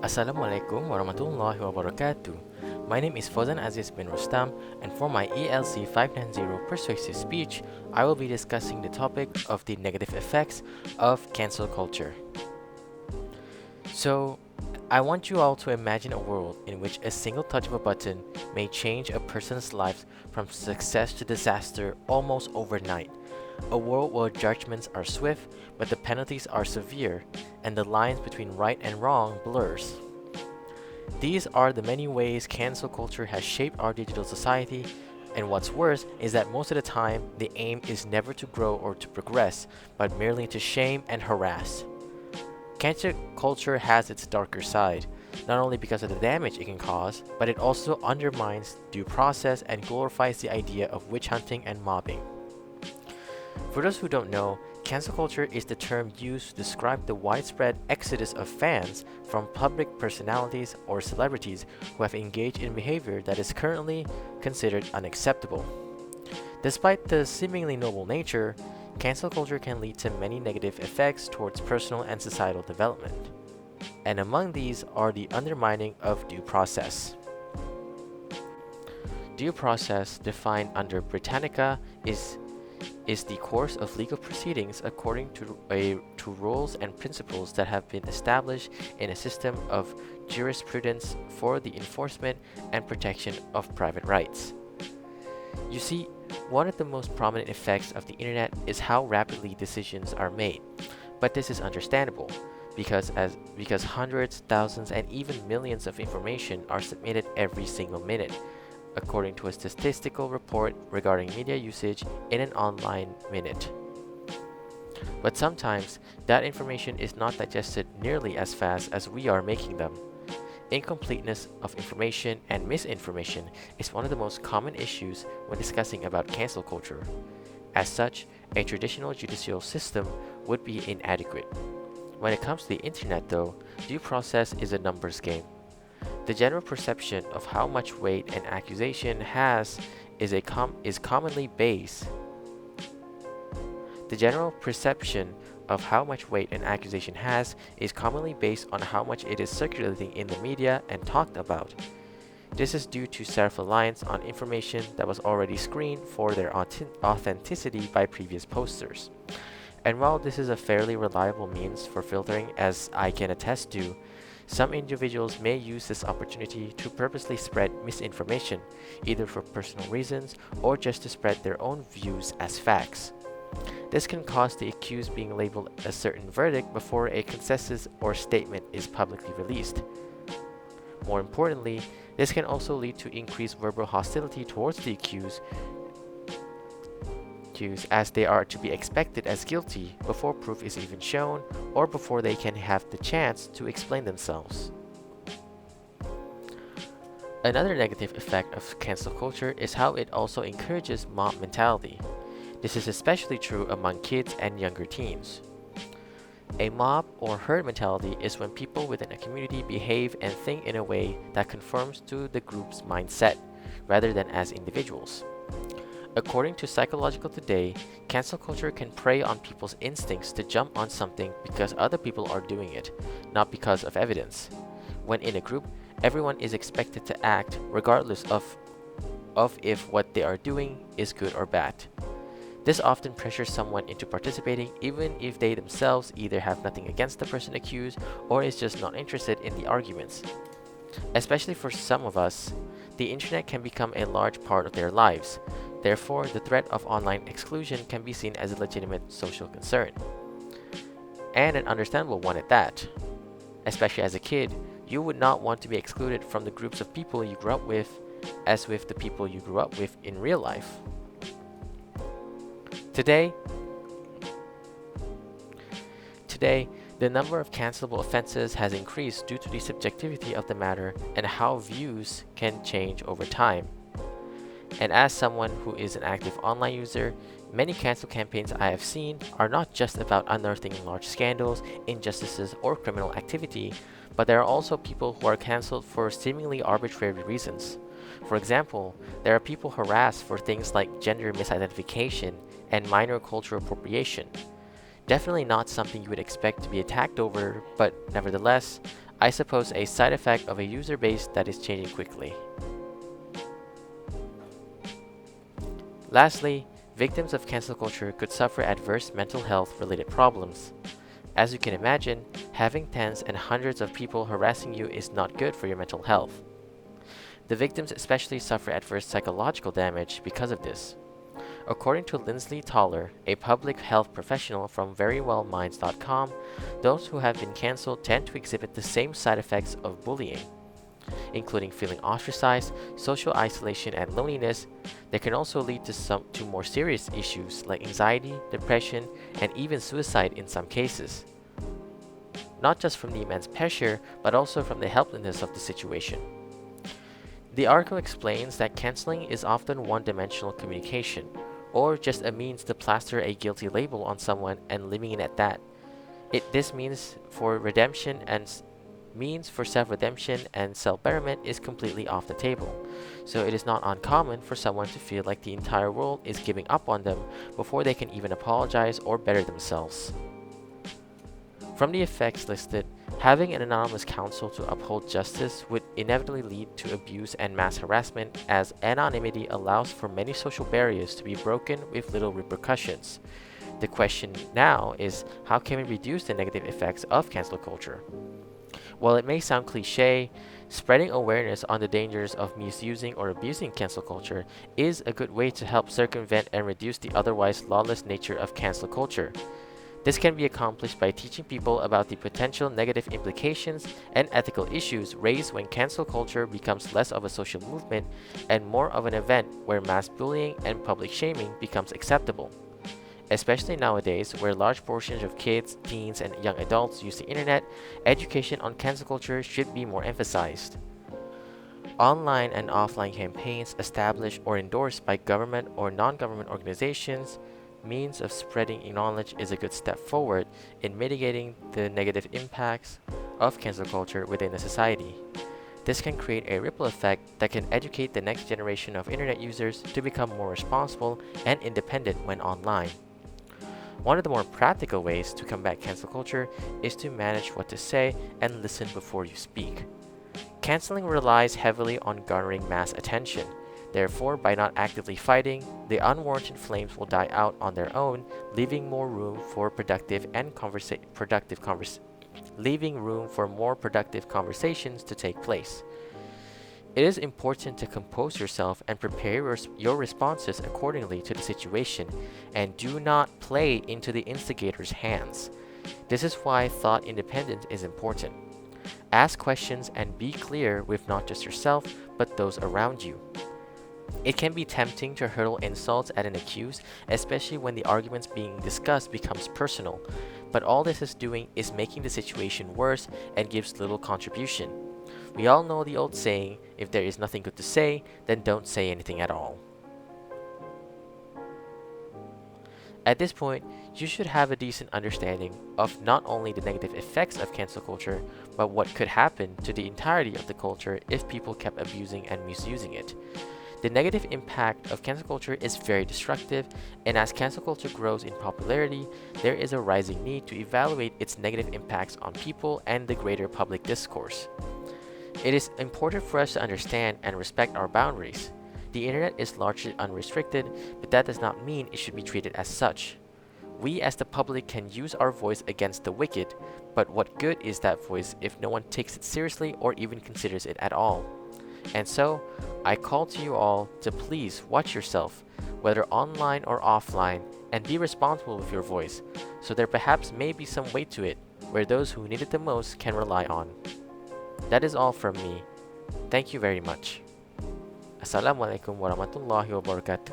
Assalamualaikum warahmatullahi wabarakatuh. My name is Fozan Aziz bin Rustam, and for my ELC590 Persuasive speech, I will be discussing the topic of the negative effects of cancel culture. So, I want you all to imagine a world in which a single touch of a button may change a person's life from success to disaster almost overnight. A world where judgments are swift, but the penalties are severe, and the lines between right and wrong blurs. These are the many ways cancel culture has shaped our digital society, and what's worse is that most of the time, the aim is never to grow or to progress, but merely to shame and harass. Cancel culture has its darker side, not only because of the damage it can cause, but it also undermines due process and glorifies the idea of witch hunting and mobbing. For those who don't know, cancel culture is the term used to describe the widespread exodus of fans from public personalities or celebrities who have engaged in behavior that is currently considered unacceptable. Despite the seemingly noble nature, cancel culture can lead to many negative effects towards personal and societal development. And among these are the undermining of due process. Due process, defined under Britannica, is the course of legal proceedings according to rules and principles that have been established in a system of jurisprudence for the enforcement and protection of private rights. You see, one of the most prominent effects of the internet is how rapidly decisions are made. But this is understandable because hundreds, thousands, and even millions of information are submitted every single minute, according to a statistical report regarding media usage in an online minute. But sometimes, that information is not digested nearly as fast as we are making them. Incompleteness of information and misinformation is one of the most common issues when discussing about cancel culture. As such, a traditional judicial system would be inadequate. When it comes to the internet though, due process is a numbers game. The general perception of how much weight an accusation has is commonly based. The general perception of how much weight an accusation has is commonly based on how much it is circulating in the media and talked about. This is due to self-reliance on information that was already screened for their authenticity by previous posters. And while this is a fairly reliable means for filtering, as I can attest to, some individuals may use this opportunity to purposely spread misinformation, either for personal reasons or just to spread their own views as facts. This can cause the accused being labeled a certain verdict before a consensus or statement is publicly released. More importantly, this can also lead to increased verbal hostility towards the accused as they are to be expected as guilty before proof is even shown or before they can have the chance to explain themselves. Another negative effect of cancel culture is how it also encourages mob mentality. This is especially true among kids and younger teens. A mob or herd mentality is when people within a community behave and think in a way that conforms to the group's mindset, rather than as individuals. According to Psychological Today, cancel culture can prey on people's instincts to jump on something because other people are doing it, not because of evidence. When in a group, everyone is expected to act regardless of if what they are doing is good or bad. This often pressures someone into participating even if they themselves either have nothing against the person accused or is just not interested in the arguments. Especially for some of us, the internet can become a large part of their lives. Therefore, the threat of online exclusion can be seen as a legitimate social concern. And an understandable one at that. Especially as a kid, you would not want to be excluded from the groups of people you grew up with, as with the people you grew up with in real life. Today, the number of cancelable offenses has increased due to the subjectivity of the matter and how views can change over time. And as someone who is an active online user, many cancel campaigns I have seen are not just about unearthing large scandals, injustices, or criminal activity, but there are also people who are canceled for seemingly arbitrary reasons. For example, there are people harassed for things like gender misidentification and minor cultural appropriation. Definitely not something you would expect to be attacked over, but nevertheless, I suppose a side effect of a user base that is changing quickly. Lastly, victims of cancel culture could suffer adverse mental health related problems. As you can imagine, having tens and hundreds of people harassing you is not good for your mental health. The victims especially suffer adverse psychological damage because of this. According to Lindsley Toller, a public health professional from verywellminds.com, those who have been canceled tend to exhibit the same side effects of bullying, including feeling ostracized, social isolation, and loneliness. They can also lead to more serious issues like anxiety, depression, and even suicide in some cases. Not just from the immense pressure, but also from the helplessness of the situation. The article explains that canceling is often one-dimensional communication, or just a means to plaster a guilty label on someone and leaving it at that. This means for self-redemption and self-betterment is completely off the table. So it is not uncommon for someone to feel like the entire world is giving up on them before they can even apologize or better themselves. From the effects listed, having an anonymous counsel to uphold justice would inevitably lead to abuse and mass harassment, as anonymity allows for many social barriers to be broken with little repercussions. The question now is, how can we reduce the negative effects of cancel culture? While it may sound cliche, spreading awareness on the dangers of misusing or abusing cancel culture is a good way to help circumvent and reduce the otherwise lawless nature of cancel culture. This can be accomplished by teaching people about the potential negative implications and ethical issues raised when cancel culture becomes less of a social movement and more of an event where mass bullying and public shaming becomes acceptable. Especially nowadays, where large portions of kids, teens, and young adults use the internet, education on cancel culture should be more emphasized. Online and offline campaigns established or endorsed by government or non-government organizations means of spreading knowledge is a good step forward in mitigating the negative impacts of cancel culture within a society. This can create a ripple effect that can educate the next generation of internet users to become more responsible and independent when online. One of the more practical ways to combat cancel culture is to manage what to say and listen before you speak. Canceling relies heavily on garnering mass attention. Therefore, by not actively fighting, the unwarranted flames will die out on their own, leaving more room for more productive conversations to take place. It is important to compose yourself and prepare your responses accordingly to the situation, and do not play into the instigator's hands. This is why thought independence is important. Ask questions and be clear with not just yourself, but those around you. It can be tempting to hurl insults at an accused, especially when the arguments being discussed becomes personal, but all this is doing is making the situation worse and gives little contribution. We all know the old saying, if there is nothing good to say, then don't say anything at all. At this point, you should have a decent understanding of not only the negative effects of cancel culture, but what could happen to the entirety of the culture if people kept abusing and misusing it. The negative impact of cancel culture is very destructive, and as cancel culture grows in popularity, there is a rising need to evaluate its negative impacts on people and the greater public discourse. It is important for us to understand and respect our boundaries. The internet is largely unrestricted, but that does not mean it should be treated as such. We as the public can use our voice against the wicked, but what good is that voice if no one takes it seriously or even considers it at all? And so, I call to you all to please watch yourself, whether online or offline, and be responsible with your voice, so there perhaps may be some weight to it, where those who need it the most can rely on. That is all from me. Thank you very much. Assalamualaikum warahmatullahi wabarakatuh.